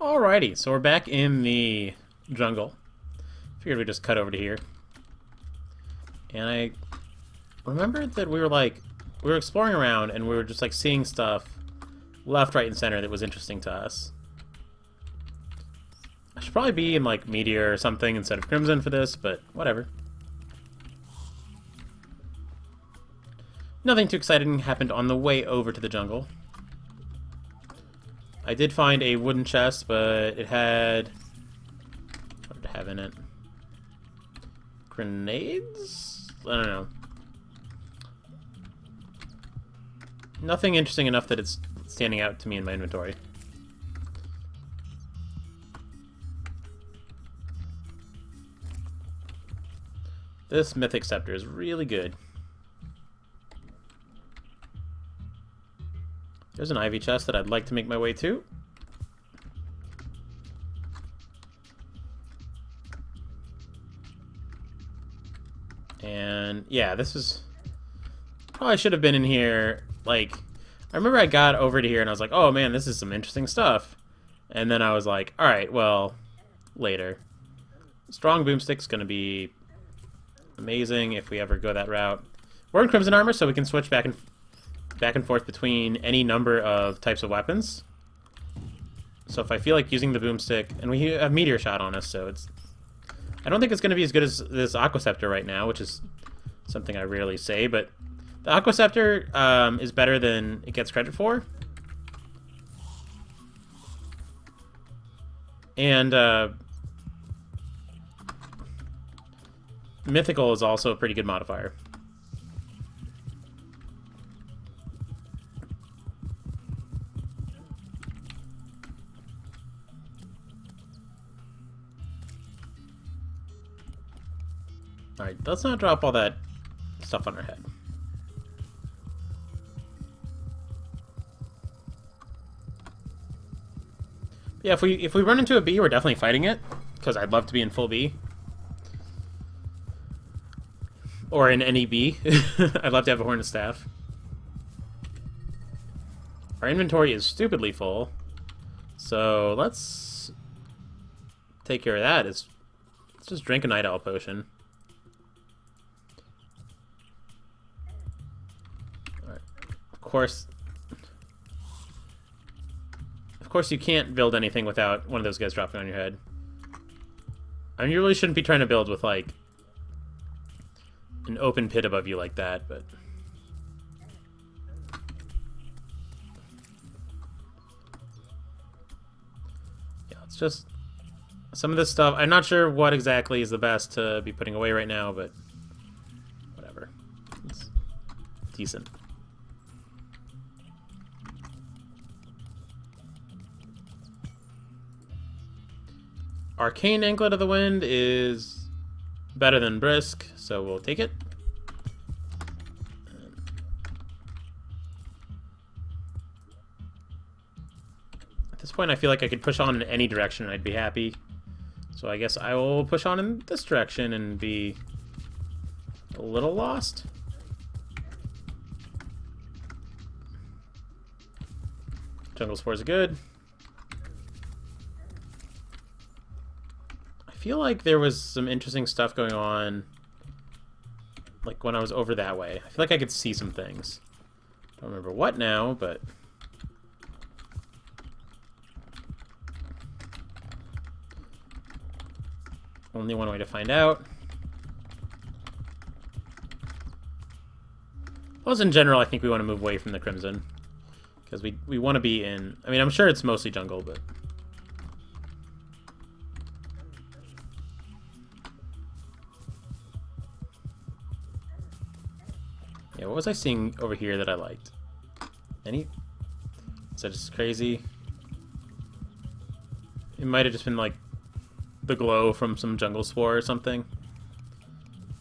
Alrighty, so we're back in the jungle. Figured we'd just cut over to here. And I remembered that we were exploring around and we were just like seeing stuff left, right, and center that was interesting to us. I should probably be in like Meteor or something instead of Crimson for this, but whatever. Nothing too exciting happened on the way over to the jungle. I did find a wooden chest, but it had... what did it have in it? Grenades? I don't know. Nothing interesting enough that it's standing out to me in my inventory. This Mythic Scepter is really good. There's an ivy chest that I'd like to make my way to. And yeah, this is... probably should have been in here, like... I remember I got over to here and I was like, oh man, this is some interesting stuff. And then I was like, alright, well, later. Strong Boomstick's gonna be amazing if we ever go that route. We're in Crimson Armor, so we can switch back and forth between any number of types of weapons. So if I feel like using the boomstick, and we have Meteor Shot on us, so it's... I don't think it's going to be as good as this Aqua Scepter right now, which is something I rarely say, but the Aqua Scepter is better than it gets credit for. And Mythical is also a pretty good modifier. Alright, let's not drop all that stuff on our head. Yeah, if we run into a bee, we're definitely fighting it, because I'd love to be in full bee. Or in any bee. I'd love to have a horned staff. Our inventory is stupidly full, so let's take care of that. Let's just drink a Night Owl potion. Of course you can't build anything without one of those guys dropping on your head. I mean, you really shouldn't be trying to build with, like, an open pit above you like that, but... yeah, it's just... some of this stuff, I'm not sure what exactly is the best to be putting away right now, but... whatever. It's decent. Arcane Anklet of the Wind is better than Brisk, so we'll take it. At this point, I feel like I could push on in any direction and I'd be happy. So I guess I will push on in this direction and be a little lost. Jungle Spores are good. I feel like there was some interesting stuff going on, like when I was over that way. I feel like I could see some things. Don't remember what now, but... only one way to find out. Plus, in general, I think we want to move away from the Crimson. Because we want to be in... I mean, I'm sure it's mostly jungle, but... yeah, what was I seeing over here that I liked? Is that just crazy? It might have just been like the glow from some jungle spore or something.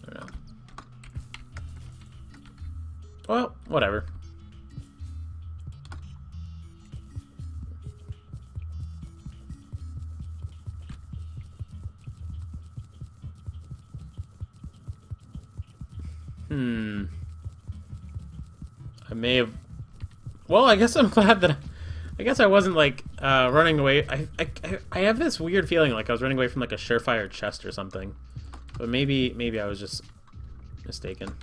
I don't know. Well, whatever. I may have... well, I guess I'm glad that... I guess I wasn't, like, Running away. I have this weird feeling like I was running away from like a surefire chest or something, but maybe I was just mistaken.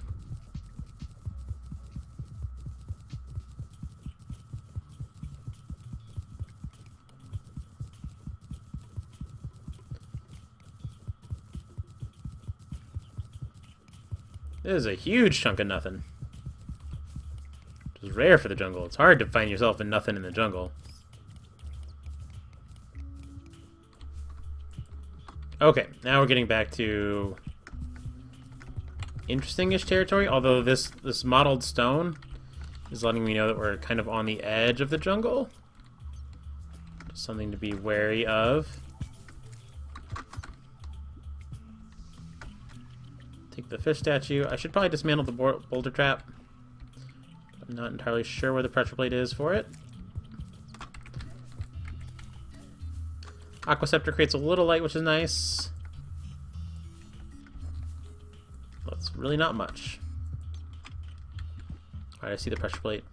This is a huge chunk of nothing. Which is rare for the jungle. It's hard to find yourself in nothing in the jungle. Okay, now we're getting back to interesting-ish territory, although this mottled stone is letting me know that we're kind of on the edge of the jungle. Just something to be wary of. Take the fish statue. I should probably dismantle the boulder trap. I'm not entirely sure where the pressure plate is for it. Aquaceptor creates a little light, which is nice. That's really not much. Alright, I see the pressure plate.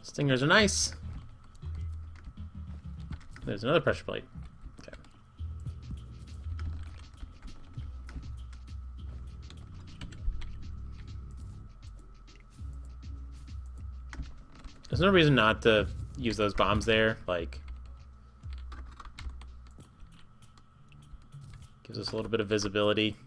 Stingers are nice. There's another pressure plate. Okay. There's no reason not to use those bombs there, like... Gives us a little bit of visibility.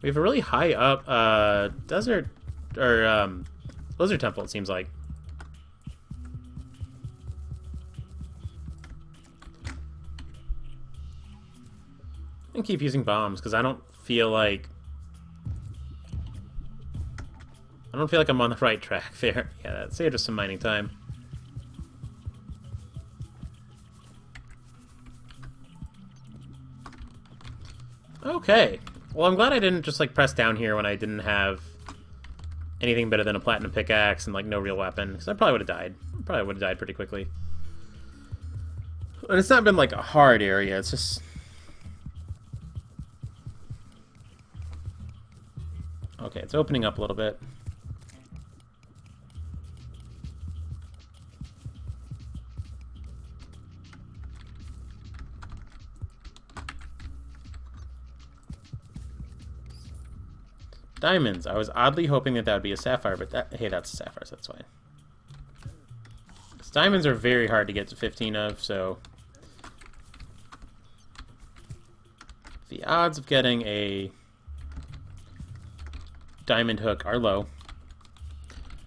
We have a really high up desert or lizard temple, it seems like. And keep using bombs because I don't feel like I'm on the right track there. Yeah, that saved us some mining time. Okay. Well, I'm glad I didn't just like press down here when I didn't have anything better than a platinum pickaxe and like no real weapon, because I probably would have died. Probably would have died pretty quickly. And it's not been like a hard area, it's just... Okay, it's opening up a little bit. Diamonds. I was oddly hoping that would be a sapphire, but that... Hey, that's a sapphire, so that's fine. Diamonds are very hard to get to 15 of, so... The odds of getting a diamond hook are low.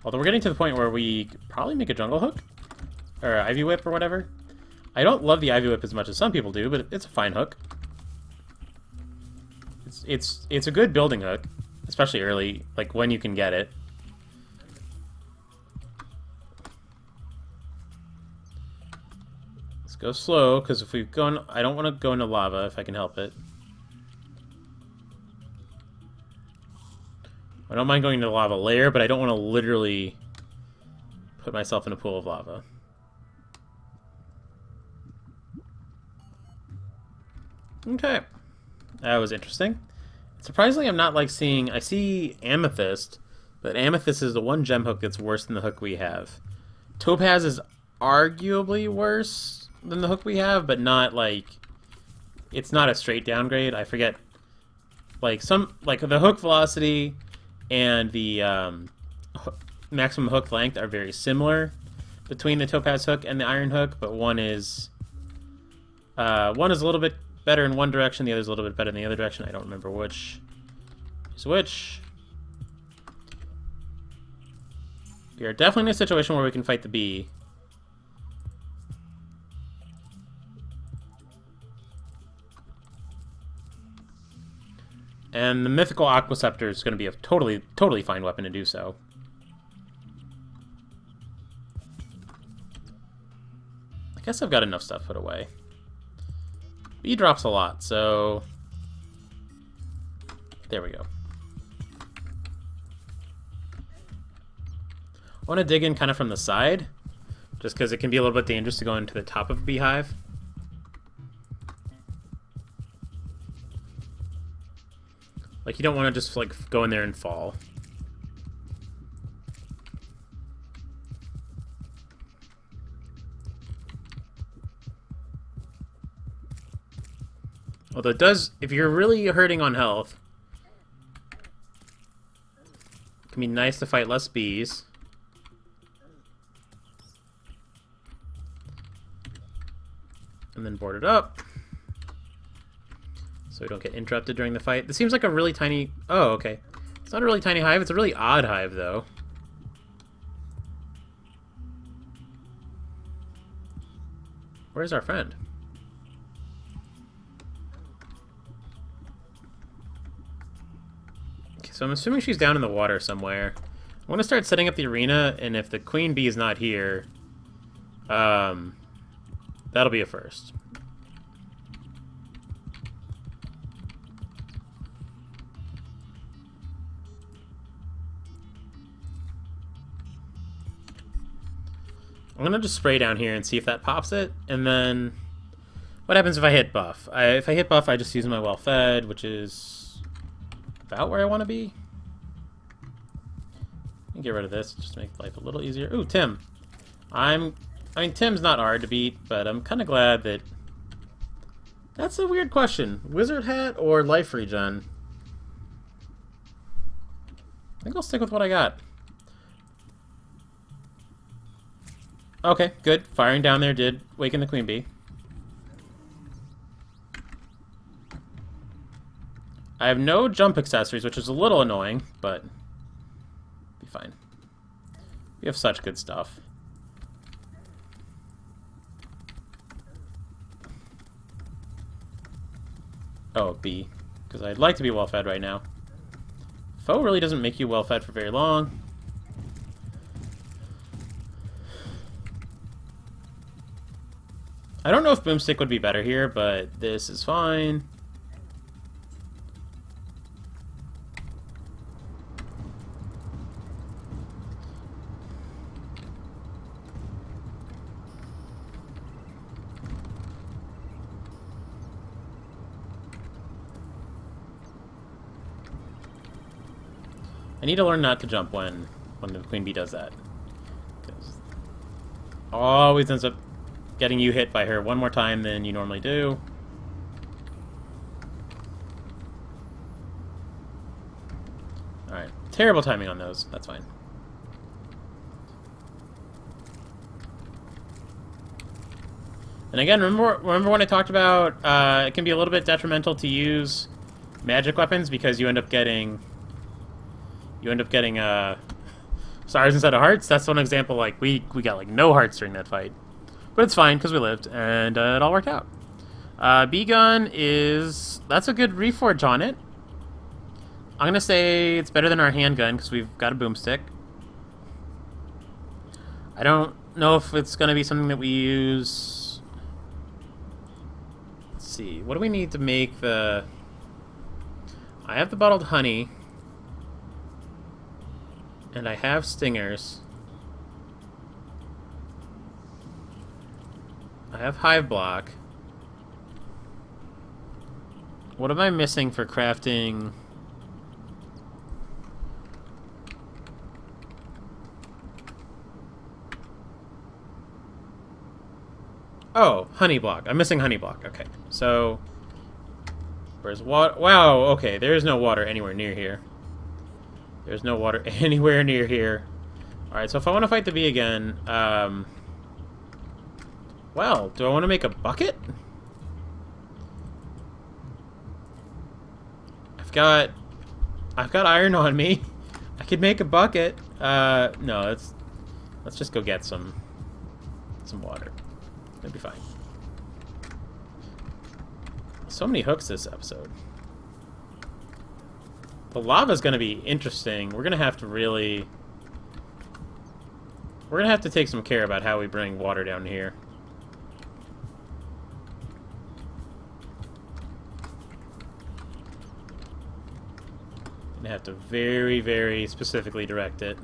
Although we're getting to the point where we could probably make a jungle hook? Or ivy whip or whatever. I don't love the ivy whip as much as some people do, but it's a fine hook. It's a good building hook. Especially early, like when you can get it. Let's go slow, because if we go in, I don't want to go into lava if I can help it. I don't mind going into the lava layer, but I don't want to literally put myself in a pool of lava. Okay. That was interesting. Surprisingly, I'm not like seeing... I see amethyst, but amethyst is the one gem hook that's worse than the hook we have. Topaz is arguably worse than the hook we have, but not like... It's not a straight downgrade. I forget... Like, the hook velocity and the maximum hook length are very similar between the topaz hook and the iron hook, but one is a little bit better in one direction, the other's a little bit better in the other direction. I don't remember which is which. We are definitely in a situation where we can fight the bee. And the mythical Aquaceptor is going to be a totally fine weapon to do so. I guess I've got enough stuff put away. Bee drops a lot, so... There we go. I want to dig in kind of from the side, Just because it can be a little bit dangerous to go into the top of a beehive. Like, you don't want to just, like, go in there and fall. Although it does, if you're really hurting on health, it can be nice to fight less bees. And then board it up. So we don't get interrupted during the fight. This seems like a really tiny... Oh, okay. It's not a really tiny hive. It's a really odd hive, though. Where's our friend? Okay, so I'm assuming she's down in the water somewhere. I want to start setting up the arena, and if the queen bee is not here, that'll be a first. I'm gonna just spray down here and see if that pops it, and then what happens if I hit buff? If I hit buff, I just use my well-fed, which is about where I want to be. Let me get rid of this just to make life a little easier. Ooh, Tim. I mean, Tim's not hard to beat, but I'm kind of glad that... That's a weird question. Wizard hat or life regen? I think I'll stick with what I got. Okay, good. Firing down there did waken the queen bee. I have no jump accessories, which is a little annoying, but be fine. We have such good stuff. Oh, B. Because I'd like to be well-fed right now. Foe really doesn't make you well-fed for very long. I don't know if Boomstick would be better here, but this is fine. I need to learn not to jump when the queen bee does that. Because always ends up getting you hit by her one more time than you normally do. Alright. Terrible timing on those. That's fine. And again, remember when I talked about it can be a little bit detrimental to use magic weapons because you end up getting stars instead of hearts. That's one example. Like we got like no hearts during that fight. But it's fine, because we lived, and it all worked out. B-gun is... That's a good reforge on it. I'm going to say it's better than our handgun, because we've got a boomstick. I don't know if it's going to be something that we use... Let's see. What do we need to make the... I have the bottled honey. And I have stingers. I have hive block. What am I missing for crafting? Oh, honey block. I'm missing honey block. Okay, so where's water? Wow. Okay, there's no water anywhere near here. There's no water anywhere near here. All right, so if I want to fight the bee again, well, do I want to make a bucket? I've got iron on me. I could make a bucket. No, let's just go get some water. That'd be fine. So many hooks this episode. The lava's gonna be interesting. We're gonna have to take some care about how we bring water down here. Have to very, very specifically direct it.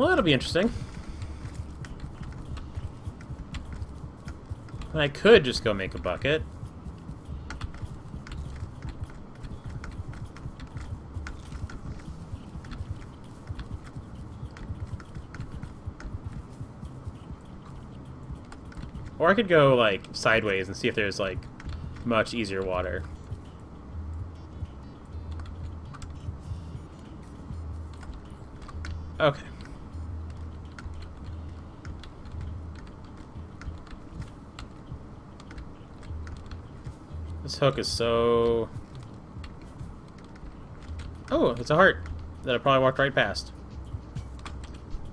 Well, that'll be interesting. And I could just go make a bucket. Or I could go, like, sideways and see if there's, like, much easier water. Okay. This hook is so... Oh, it's a heart that I probably walked right past.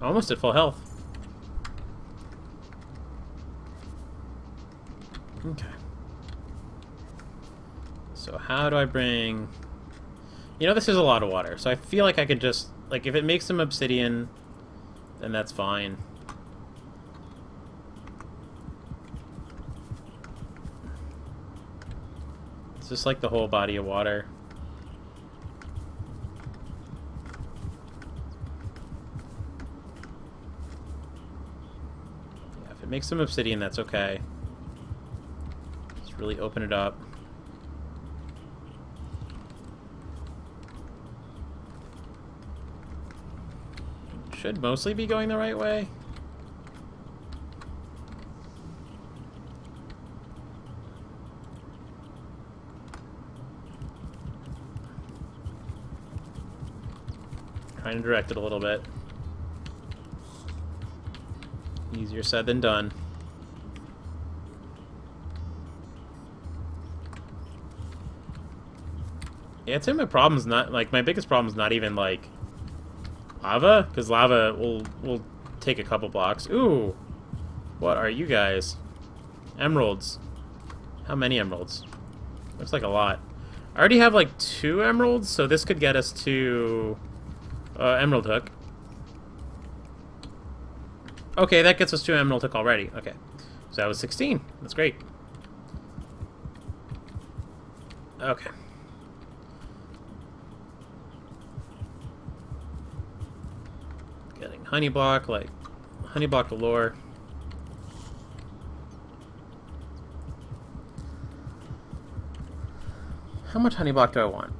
Almost at full health. Okay. So how do I bring... You know, this is a lot of water, so I feel like I could just... Like, if it makes some obsidian, then that's fine. It's just like the whole body of water. Yeah, if it makes some obsidian, that's okay. Just really open it up. Should mostly be going the right way. Trying to direct it a little bit. Easier said than done. Yeah, I'd say my problem's not, like, my biggest problem is not even, like, lava, because lava will take a couple blocks. Ooh, what are you guys? Emeralds. How many emeralds? Looks like a lot. I already have like 2 emeralds, so this could get us to emerald hook. Okay, that gets us to emerald hook already. Okay, so that was 16. That's great. Okay. Getting honey block, like honey block galore. How much honey block do I want?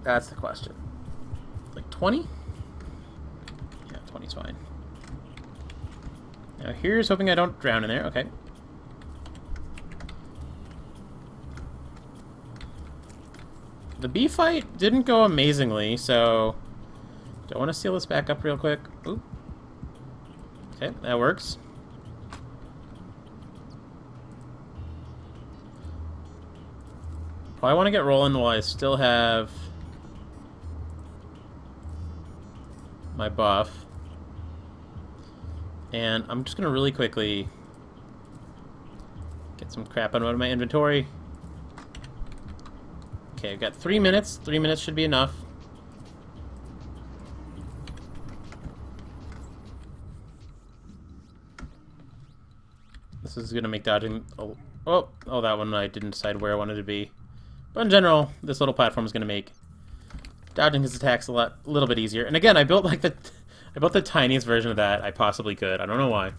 That's the question. Like 20? Yeah, 20's fine. Now here's hoping I don't drown in there. Okay. The bee fight didn't go amazingly, so... Do I want to seal this back up real quick? Oop. Okay, that works. Probably want to get rolling while I still have my buff. And I'm just going to really quickly get some crap out of my inventory. Okay, I've got 3 minutes. 3 minutes should be enough. This is going to make dodging... Oh, that one I didn't decide where I wanted to be. But in general, this little platform is going to make dodging his attacks a little bit easier. And again, I built like I built the tiniest version of that I possibly could. I don't know why.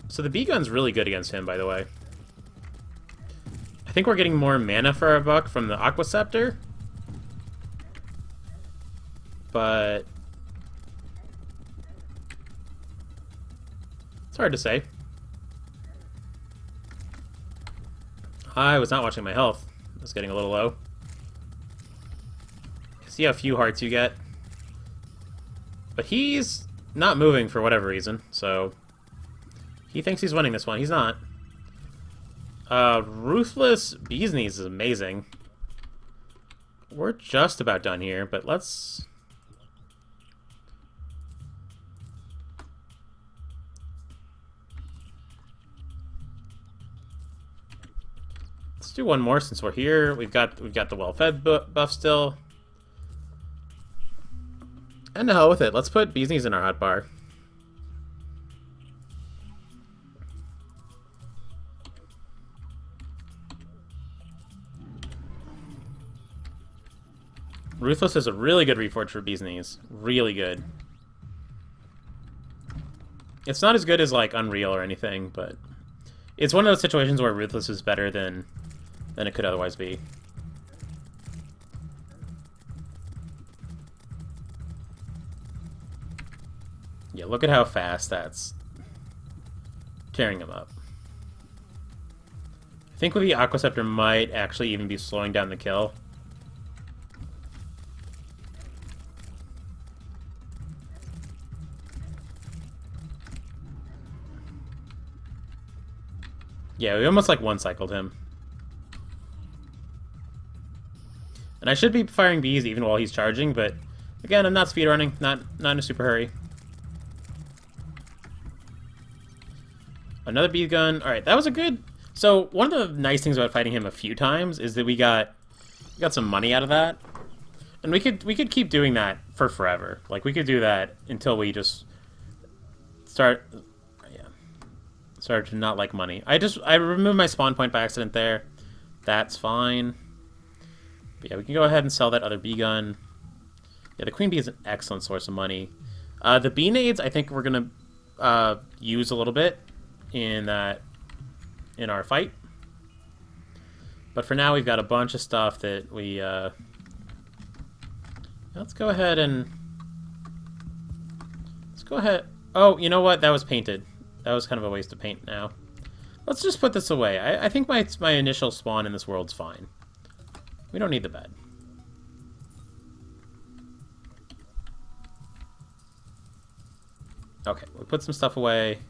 So the bee gun's really good against him, by the way. I think we're getting more mana for our buck from the Aqua Scepter. But it's hard to say. I was not watching my health. I was getting a little low. See how few hearts you get. But he's not moving for whatever reason, so... He thinks he's winning this one. He's not. Ruthless Bee's Knees is amazing. We're just about done here, but let's... Let's do one more since we're here. We've got the well-fed buff still. And the hell with it. Let's put Bee's Knees in our hotbar. Ruthless is a really good reforge for Bee's Knees. Really good. It's not as good as, like, Unreal or anything, but it's one of those situations where Ruthless is better than it could otherwise be. Yeah, look at how fast that's tearing him up. I think with the Aqua Scepter might actually even be slowing down the kill. Yeah, we almost like one-cycled him. And I should be firing bees even while he's charging, but again, I'm not speedrunning, not in a super hurry. Another bee gun. Alright, that was a good... So, one of the nice things about fighting him a few times is that we got some money out of that. And we could keep doing that for forever. Like, we could do that until we just start to not like money. I removed my spawn point by accident there. That's fine. But yeah, we can go ahead and sell that other bee gun. Yeah, the queen bee is an excellent source of money. The bee nades, I think we're gonna use a little bit in our fight. But for now, we've got a bunch of stuff that we... let's go ahead and... Let's go ahead... Oh, you know what? That was painted. That was kind of a waste of paint now. Let's just put this away. I think my initial spawn in this world's fine. We don't need the bed. Okay, we put some stuff away.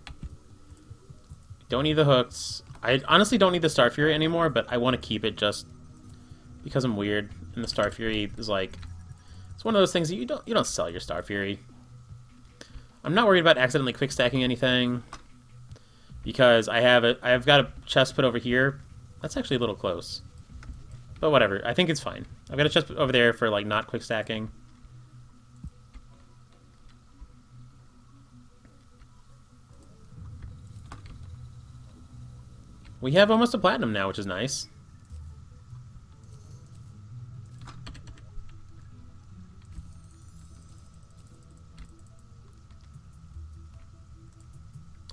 Don't need the hooks. I honestly don't need the Star Fury anymore, but I want to keep it just because I'm weird. And the Star Fury is like... It's one of those things that you don't sell your Star Fury. I'm not worried about accidentally quick stacking anything because I've got a chest put over here. That's actually a little close, but whatever. I think it's fine. I've got a chest put over there for like not quick stacking. We have almost a platinum now, which is nice.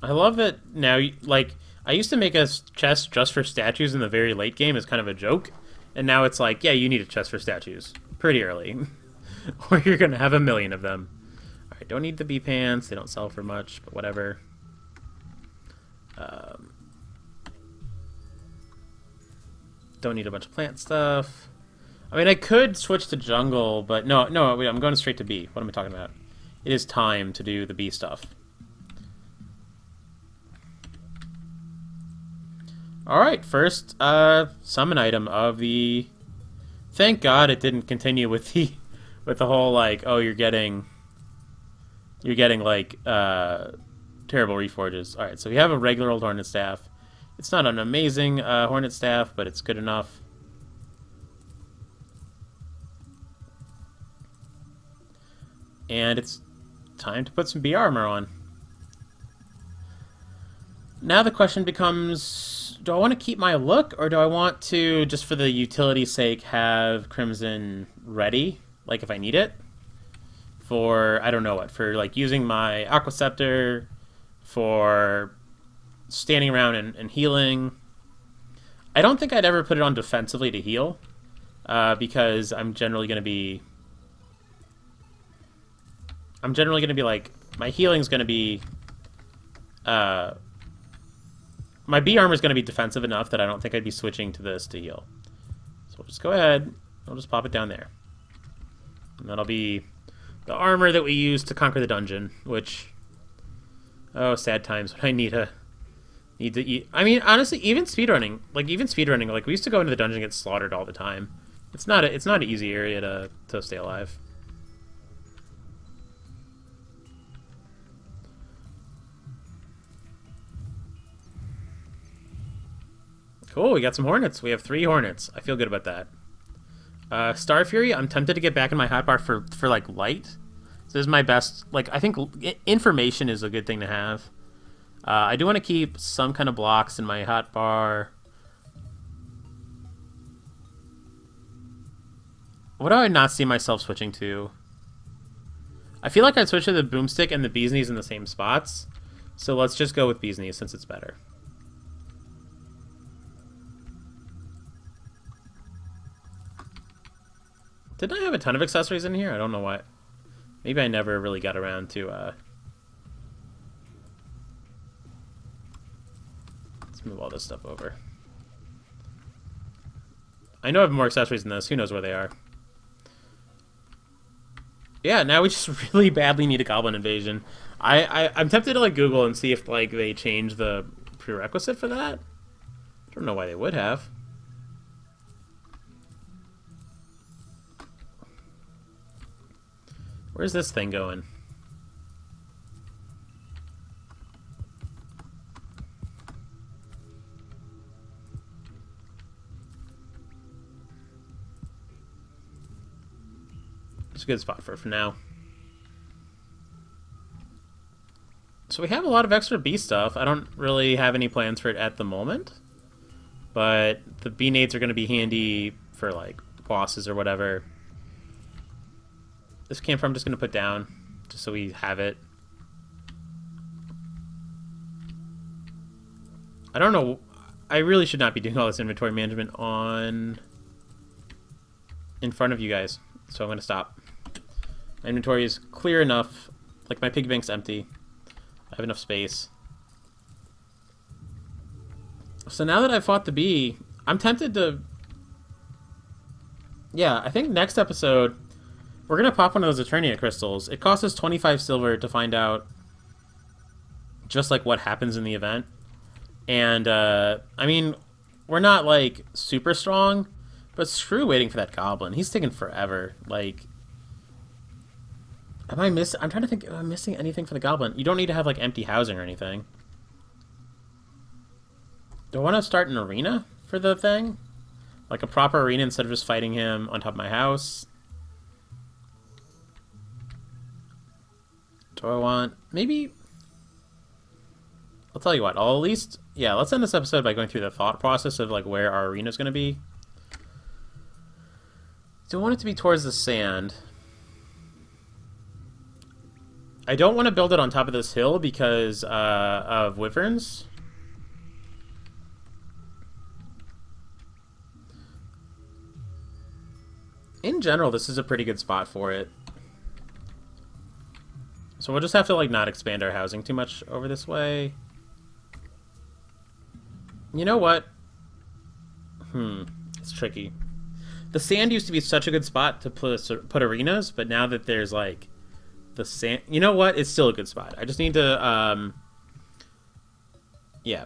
I love that now, like, I used to make a chest just for statues in the very late game as kind of a joke, and now it's like, yeah, you need a chest for statues pretty early, or you're going to have a million of them. Alright, don't need the bee pants, they don't sell for much, but whatever. Don't need a bunch of plant stuff. I mean, I could switch to jungle, but no, wait, I'm going straight to bee. What am I talking about? It is time to do the bee stuff. Alright, first summon item of the... Thank God it didn't continue with the whole, like, oh, you're getting like terrible reforges. Alright, so we have a regular old Hornet Staff. It's not an amazing Hornet Staff, but it's good enough. And it's time to put some bee armor on. Now the question becomes, do I want to keep my look, or do I want to, just for the utility's sake, have Crimson ready, like if I need it? For, I don't know what, for like using my Aqua Scepter, for standing around and healing. I don't think I'd ever put it on defensively to heal, because I'm generally going to be like, my healing's going to be, my bee armor is going to be defensive enough that I don't think I'd be switching to this to heal. So we'll just go ahead. I'll just pop it down there. And that'll be the armor that we use to conquer the dungeon, which... Oh, sad times when I need to eat. I mean, honestly, even speedrunning, like we used to go into the dungeon and get slaughtered all the time. It's not an easy area to stay alive. Cool, we got some Hornets. We have 3 Hornets. I feel good about that. Star Fury, I'm tempted to get back in my hotbar for like light. So this is my best, like, I think information is a good thing to have. I do want to keep some kind of blocks in my hotbar. What do I not see myself switching to? I feel like I'd switch to the boomstick and the bee's knees in the same spots. So let's just go with bee's knees since it's better. Didn't I have a ton of accessories in here? I don't know why. Maybe I never really got around to, let's move all this stuff over. I know I have more accessories than this. Who knows where they are? Yeah, now we just really badly need a goblin invasion. I'm tempted to, like, Google and see if, like, they change the prerequisite for that. I don't know why they would have. Where's this thing going? It's a good spot for now. So we have a lot of extra bee stuff. I don't really have any plans for it at the moment. But the bee nades are going to be handy for, like, bosses or whatever. This camphor I'm just going to put down, just so we have it. I don't know. I really should not be doing all this inventory management in front of you guys. So I'm going to stop. My inventory is clear enough. Like, my piggy bank's empty. I have enough space. So now that I've fought the bee, I'm tempted to... Yeah, I think next episode... We're going to pop one of those Terraria crystals. It costs us 25 silver to find out just, like, what happens in the event. And, I mean, we're not, like, super strong, but screw waiting for that goblin. He's taking forever. Like, I'm trying to think, am I missing anything for the goblin? You don't need to have, like, empty housing or anything. Do I want to start an arena for the thing? Like, a proper arena instead of just fighting him on top of my house? Do I want... Maybe... I'll tell you what. I'll at least... Yeah, let's end this episode by going through the thought process of, like, where our arena's going to be. Do I want it to be towards the sand? I don't want to build it on top of this hill because of wyverns. In general, this is a pretty good spot for it. So we'll just have to, like, not expand our housing too much over this way. You know what? It's tricky. The sand used to be such a good spot to put arenas, but now that there's, like, the sand... You know what? It's still a good spot. I just need to, yeah.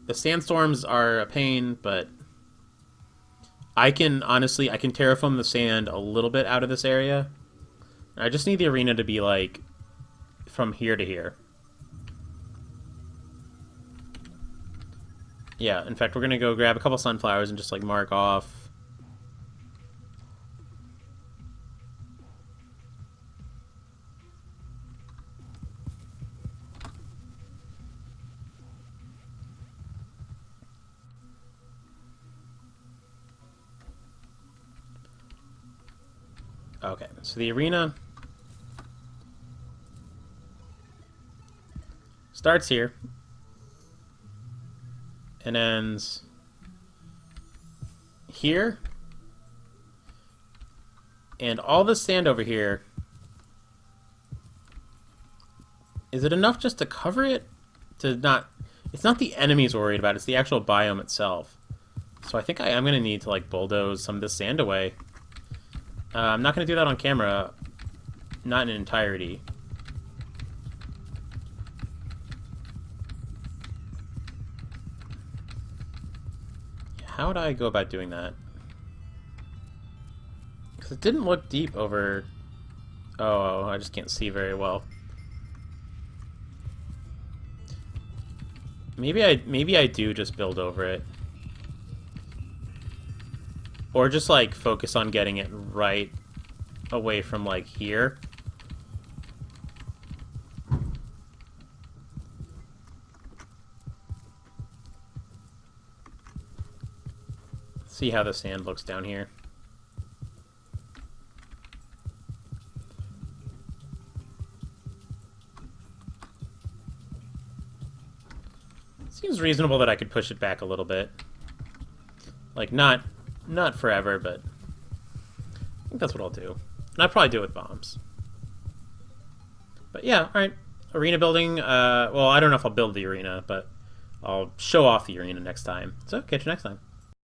The sandstorms are a pain, but... Honestly, I can terraform the sand a little bit out of this area. I just need the arena to be, like... from here to here. Yeah, in fact, we're gonna go grab a couple sunflowers and just, like, mark off. Okay, so the arena starts here and ends here, and all this sand over here, is it enough just to cover it? To not... It's not the enemies we're worried about, it's the actual biome itself. So I think I am going to need to, like, bulldoze some of this sand away. I'm not going to do that on camera, not in entirety. How would I go about doing that? Because it didn't look deep over... Oh, I just can't see very well. Maybe I do just build over it. Or just, like, focus on getting it right away from, like, here. See how the sand looks down here. Seems reasonable that I could push it back a little bit. Like, not forever, but I think that's what I'll do. And I'll probably do it with bombs. But yeah, alright. Arena building. Well, I don't know if I'll build the arena, but I'll show off the arena next time. So, catch you next time.